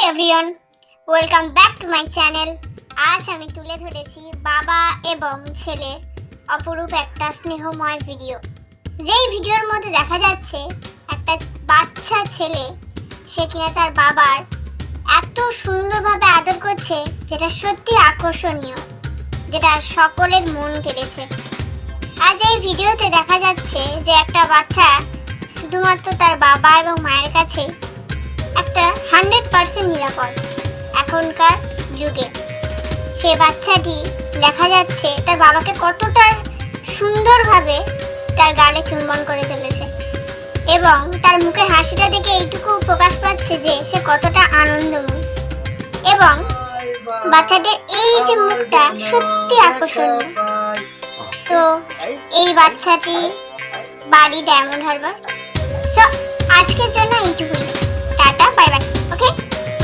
Everyone, welcome back to my channel. আজ আমি তুলে ধরেছি বাবা এবং ছেলে অপরূপ একটা স্নেহময় ভিডিও। যেই ভিডিওর মধ্যে দেখা যাচ্ছে একটা বাচ্চা ছেলে, সে কিনা তার বাবার এত সুন্দরভাবে আদর করছে, যেটা সত্যি আকর্ষণীয়, যেটা সকলের মন কেড়েছে। আজ এই ভিডিওতে দেখা যাচ্ছে যে একটা বাচ্চা শুধুমাত্র তার বাবা এবং মায়ের কাছে একটা 100% নিরাপদ। এখনকার যুগে সে বাচ্চাটি দেখা যাচ্ছে তার বাবাকে কতটা সুন্দরভাবে তার গালে চুম্বন করে চলেছে, এবং তার মুখের হাসিটা দেখে এইটুকু প্রকাশ পাচ্ছে যে সে কতটা আনন্দময়। এবং বাচ্চাটির এই যে মুখটা সত্যি আকর্ষণীয়। তো এই বাচ্চাটি বাড়ি ডায়মন্ড হারবার। সো আজকের জন্য এইটুকুই।